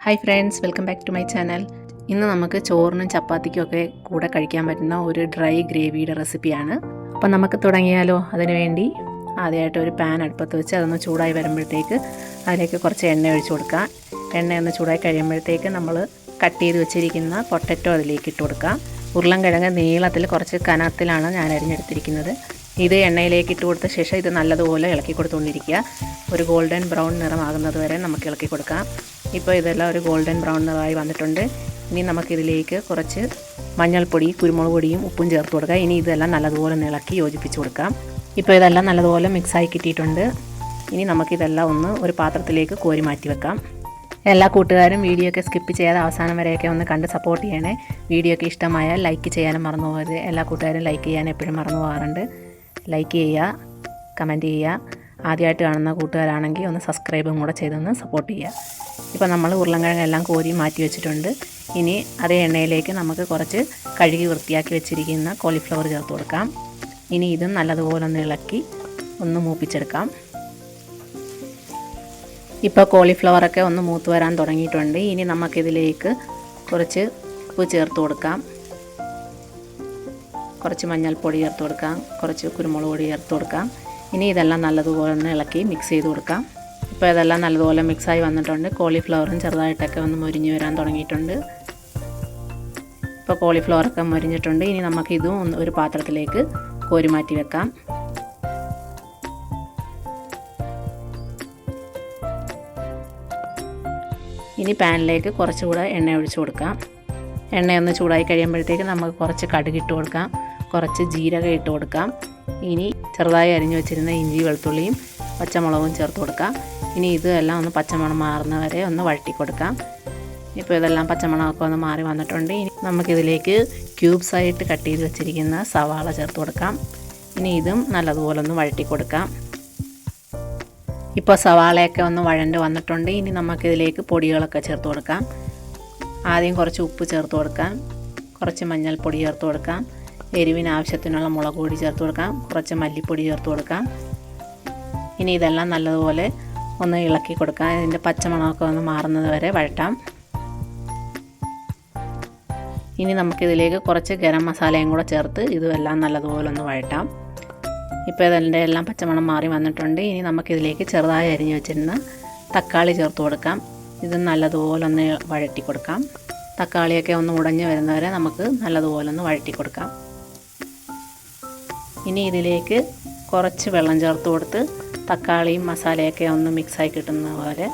Hi friends, welcome back to my channel. ഇന്ന് നമുക്ക് ചോറിനും ചപ്പാത്തിക്കും ഒക്കെ കൂടെ കഴിക്കാൻ പറ്റുന്ന ഒരു ഡ്രൈ ഗ്രേവിയുടെ റെസിപ്പിയാണ്. അപ്പം നമുക്ക് തുടങ്ങിയാലോ? അതിനുവേണ്ടി ആദ്യമായിട്ട് ഒരു പാൻ അടുപ്പത്ത് വെച്ച് അതൊന്ന് ചൂടായി വരുമ്പോഴത്തേക്ക് അതിലേക്ക് കുറച്ച് എണ്ണ ഒഴിച്ച് കൊടുക്കാം. എണ്ണ ഒന്ന് ചൂടായി കഴിയുമ്പോഴത്തേക്ക് നമ്മൾ കട്ട് ചെയ്ത് വെച്ചിരിക്കുന്ന പൊട്ടറ്റോ അതിലേക്ക് ഇട്ട് കൊടുക്കാം. ഉരുളൻകിഴങ്ങ് നീളത്തിൽ കുറച്ച് കനത്തിലാണ് ഞാൻ അരിഞ്ഞെടുത്തിരിക്കുന്നത്. ഇത് എണ്ണയിലേക്ക് ഇട്ട് കൊടുത്ത ശേഷം ഇത് നല്ലതുപോലെ ഇളക്കി കൊടുത്തുകൊണ്ടിരിക്കുക. ഒരു ഗോൾഡൻ ബ്രൗൺ നിറമാകുന്നത് വരെ നമുക്ക് ഇളക്കി കൊടുക്കാം. ഇപ്പോൾ ഇതെല്ലാം ഒരു ഗോൾഡൻ ബ്രൗൺ നിറമായി വന്നിട്ടുണ്ട്. ഇനി നമുക്കിതിലേക്ക് കുറച്ച് മഞ്ഞൾപ്പൊടി, കുരുമുളക് പൊടിയും ഉപ്പും ചേർത്ത് കൊടുക്കുക. ഇനി ഇതെല്ലാം നല്ലതുപോലെ ഇളക്കി യോജിപ്പിച്ച് കൊടുക്കാം. ഇപ്പോൾ ഇതെല്ലാം നല്ലതുപോലെ മിക്സായി കിട്ടിയിട്ടുണ്ട്. ഇനി നമുക്കിതെല്ലാം ഒന്ന് ഒരു പാത്രത്തിലേക്ക് കോരി മാറ്റി വെക്കാം. എല്ലാ കൂട്ടുകാരും വീഡിയോ ഒക്കെ സ്കിപ്പ് ചെയ്യാതെ അവസാനം വരെയൊക്കെ ഒന്ന് കണ്ട് സപ്പോർട്ട് ചെയ്യണേ. വീഡിയോ ഒക്കെ ഇഷ്ടമായാൽ ലൈക്ക് ചെയ്യാനും മറന്നു പോകരുത്. എല്ലാ കൂട്ടുകാരും ലൈക്ക് ചെയ്യാൻ എപ്പോഴും മറന്നു പോകാറുണ്ട്. ലൈക്ക് ചെയ്യുക, കമൻറ്റ് ചെയ്യുക. ആദ്യമായിട്ട് കാണുന്ന കൂട്ടുകാരാണെങ്കിൽ ഒന്ന് സബ്സ്ക്രൈബും കൂടെ ചെയ്തൊന്ന് സപ്പോർട്ട് ചെയ്യുക. ഇപ്പോൾ നമ്മൾ ഉരുളൻകിഴങ്ങെല്ലാം കോരി മാറ്റി വെച്ചിട്ടുണ്ട്. ഇനി അതേ എണ്ണയിലേക്ക് നമുക്ക് കുറച്ച് കഴുകി വൃത്തിയാക്കി വെച്ചിരിക്കുന്ന കോളിഫ്ലവർ ചേർത്ത് കൊടുക്കാം. ഇനി ഇതും നല്ലതുപോലെ ഒന്ന് ഇളക്കി ഒന്ന് മൂപ്പിച്ചെടുക്കാം. ഇപ്പോൾ കോളിഫ്ലവറൊക്കെ ഒന്ന് മൂത്ത് വരാൻ തുടങ്ങിയിട്ടുണ്ട്. ഇനി നമുക്കിതിലേക്ക് കുറച്ച് ഉപ്പ് ചേർത്ത് കൊടുക്കാം, കുറച്ച് മഞ്ഞൾപ്പൊടി ചേർത്ത് കൊടുക്കാം, കുറച്ച് കുരുമുളക് പൊടി ചേർത്ത് കൊടുക്കാം. ഇനി ഇതെല്ലാം നല്ലതുപോലെ ഒന്ന് ഇളക്കി മിക്സ് ചെയ്ത് കൊടുക്കാം. ഇപ്പോൾ ഇതെല്ലാം നല്ലതുപോലെ മിക്സായി വന്നിട്ടുണ്ട്. കോളിഫ്ലവറും ചെറുതായിട്ടൊക്കെ ഒന്ന് മൊരിഞ്ഞ് വരാൻ തുടങ്ങിയിട്ടുണ്ട്. ഇപ്പോൾ കോളിഫ്ലവറൊക്കെ മൊരിഞ്ഞിട്ടുണ്ട്. ഇനി നമുക്കിതും ഒരു പാത്രത്തിലേക്ക് കോരി മാറ്റി വെക്കാം. ഇനി പാനിലേക്ക് കുറച്ചുകൂടെ എണ്ണ ഒഴിച്ച് കൊടുക്കാം. എണ്ണയൊന്ന് ചൂടായി കഴിയുമ്പോഴത്തേക്ക് നമുക്ക് കുറച്ച് കടുക് ഇട്ട് കൊടുക്കാം, കുറച്ച് ജീരകം ഇട്ട് കൊടുക്കാം. ഇനി ചെറുതായി അരിഞ്ഞു വെച്ചിരുന്ന ഇഞ്ചി, വെളുത്തുള്ളിയും പച്ചമുളകും ചേർത്ത് കൊടുക്കാം. ഇനി ഇതെല്ലാം ഒന്ന് പച്ചമണം മാറുന്നവരെ ഒന്ന് വഴറ്റി കൊടുക്കാം. ഇപ്പോൾ ഇതെല്ലാം പച്ചമണമൊക്കെ ഒന്ന് മാറി വന്നിട്ടുണ്ട്. ഇനി നമുക്കിതിലേക്ക് ക്യൂബ്സായിട്ട് കട്ട് ചെയ്ത് വെച്ചിരിക്കുന്ന സവാള ചേർത്ത് കൊടുക്കാം. ഇനി ഇതും നല്ലതുപോലെ ഒന്ന് വഴറ്റി കൊടുക്കാം. ഇപ്പോൾ സവാളയൊക്കെ ഒന്ന് വഴണ്ട് വന്നിട്ടുണ്ട്. ഇനി നമുക്കിതിലേക്ക് പൊടികളൊക്കെ ചേർത്ത് കൊടുക്കാം. ആദ്യം കുറച്ച് ഉപ്പ് ചേർത്ത് കൊടുക്കാം, കുറച്ച് മഞ്ഞൾപ്പൊടി ചേർത്ത് കൊടുക്കാം, എരിവിന് ആവശ്യത്തിനുള്ള മുളക് പൊടി ചേർത്ത് കൊടുക്കാം, കുറച്ച് മല്ലിപ്പൊടി ചേർത്ത് കൊടുക്കാം. ഇനി ഇതെല്ലാം നല്ലതുപോലെ ഒന്ന് ഇളക്കി കൊടുക്കാം. ഇതിൻ്റെ പച്ചമണമൊക്കെ ഒന്ന് മാറുന്നത് വരെ വഴറ്റാം. ഇനി നമുക്കിതിലേക്ക് കുറച്ച് ഗരം മസാലയും കൂടെ ചേർത്ത് ഇതുമെല്ലാം നല്ലതുപോലെ ഒന്ന് വഴറ്റാം. ഇപ്പോൾ ഇതിൻ്റെ എല്ലാം പച്ചമണം മാറി വന്നിട്ടുണ്ട്. ഇനി നമുക്കിതിലേക്ക് ചെറുതായി അരിഞ്ഞ് വെച്ചിരുന്ന തക്കാളി ചേർത്ത് കൊടുക്കാം. ഇത് നല്ലതുപോലെ ഒന്ന് വഴറ്റി കൊടുക്കാം. തക്കാളിയൊക്കെ ഒന്ന് ഉടഞ്ഞ് വരുന്നവരെ നമുക്ക് നല്ലതുപോലെ ഒന്ന് വഴറ്റി കൊടുക്കാം. ഇനി ഇതിലേക്ക് കുറച്ച് വെള്ളം ചേർത്ത് കൊടുത്ത് തക്കാളിയും മസാലയൊക്കെ ഒന്ന് മിക്സായി കിട്ടുന്ന പോലെ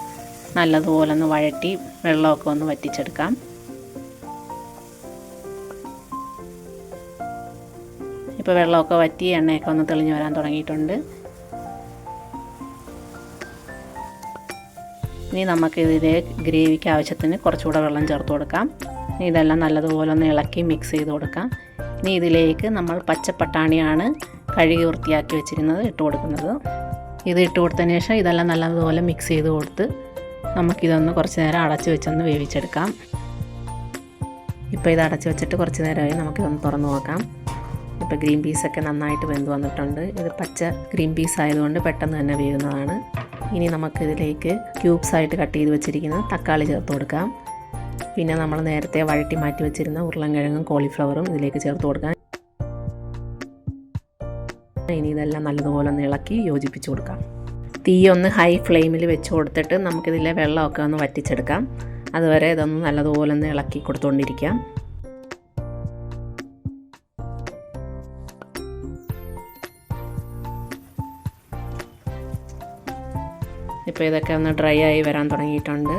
നല്ലതുപോലെ ഒന്ന് വഴറ്റി വെള്ളമൊക്കെ ഒന്ന് വറ്റിച്ചെടുക്കാം. ഇപ്പോൾ വെള്ളമൊക്കെ വറ്റി എണ്ണയൊക്കെ ഒന്ന് തെളിഞ്ഞ് വരാൻ തുടങ്ങിയിട്ടുണ്ട്. ഇനി നമുക്കിതിലെ ഗ്രേവിക്ക് ആവശ്യത്തിന് കുറച്ചുകൂടെ വെള്ളം ചേർത്ത് കൊടുക്കാം. ഇനി ഇതെല്ലാം നല്ലതുപോലെ ഒന്ന് ഇളക്കി മിക്സ് ചെയ്ത് കൊടുക്കാം. ഇനി ഇതിലേക്ക് നമ്മൾ പച്ചപ്പട്ടാണിയാണ് കഴുകി വൃത്തിയാക്കി വെച്ചിരുന്നത് ഇട്ട് കൊടുക്കുന്നത്. ഇത് ഇട്ട് കൊടുത്തതിന് ശേഷം ഇതെല്ലാം നല്ലതുപോലെ മിക്സ് ചെയ്ത് കൊടുത്ത് നമുക്കിതൊന്ന് കുറച്ച് നേരം അടച്ച് വെച്ചൊന്ന് വേവിച്ചെടുക്കാം. ഇപ്പോൾ ഇത് അടച്ച് വെച്ചിട്ട് കുറച്ച് നേരമായി. നമുക്കിതൊന്ന് തുറന്ന് നോക്കാം. ഇപ്പോൾ ഗ്രീൻ പീസൊക്കെ നന്നായിട്ട് വെന്ത് വന്നിട്ടുണ്ട്. ഇത് പച്ച ഗ്രീൻ പീസ് ആയതുകൊണ്ട് പെട്ടെന്ന് തന്നെ വേവുന്നതാണ്. ഇനി നമുക്കിതിലേക്ക് ക്യൂബ്സായിട്ട് കട്ട് ചെയ്ത് വെച്ചിരിക്കുന്ന തക്കാളി ചേർത്ത് കൊടുക്കാം. പിന്നെ നമ്മൾ നേരത്തെ വഴറ്റി മാറ്റി വെച്ചിരുന്ന ഉരുളൻകിഴങ്ങും കോളിഫ്ലവറും ഇതിലേക്ക് ചേർത്ത് കൊടുക്കാം. ഇനി ഇതെല്ലാം നല്ലതുപോലെ ഒന്ന് ഇളക്കി യോജിപ്പിച്ച് കൊടുക്കാം. തീ ഒന്ന് ഹൈ ഫ്ലെയിമിൽ വെച്ച് കൊടുത്തിട്ട് നമുക്കിതിലെ വെള്ളമൊക്കെ ഒന്ന് വറ്റിച്ചെടുക്കാം. അതുവരെ ഇതൊന്ന് നല്ലതുപോലെ ഒന്ന് ഇളക്കി കൊടുത്തുകൊണ്ടിരിക്കാം. ഇപ്പോൾ ഇതൊക്കെ ഒന്ന് ഡ്രൈ ആയി വരാൻ തുടങ്ങിയിട്ടുണ്ട്.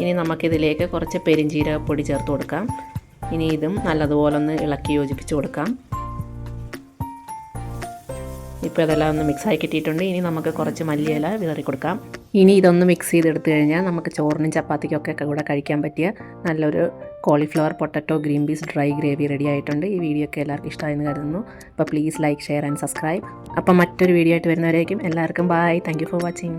ഇനി നമുക്കിതിലേക്ക് കുറച്ച് പെരിഞ്ജീരകപ്പൊടി ചേർത്ത് കൊടുക്കാം. ഇനി ഇതും നല്ലതുപോലെ ഒന്ന് ഇളക്കി യോജിപ്പിച്ച് കൊടുക്കാം. ഇപ്പോൾ ഇതെല്ലാം ഒന്ന് മിക്സായി കിട്ടിയിട്ടുണ്ട്. ഇനി നമുക്ക് കുറച്ച് മല്ലിയില വിതറി കൊടുക്കാം. ഇനി ഇതൊന്ന് മിക്സ് ചെയ്തെടുത്തു കഴിഞ്ഞാൽ നമുക്ക് ചോറിനും ചപ്പാത്തിക്കൊക്കെ കൂടെ കഴിക്കാൻ പറ്റിയ നല്ലൊരു cauliflower potato green peas dry gravy ready ആയിട്ടുണ്ട്. ഈ വീഡിയോ ഒക്കെ എല്ലാവർക്കും ഇഷ്ടമായെന്ന് കരുതുന്നു. അപ്പോൾ please like, share and subscribe. അപ്പോൾ മറ്റൊരു വീഡിയോ ആയിട്ട് വരുന്നവരേക്കും എല്ലാവർക്കും bye. Thank you for watching.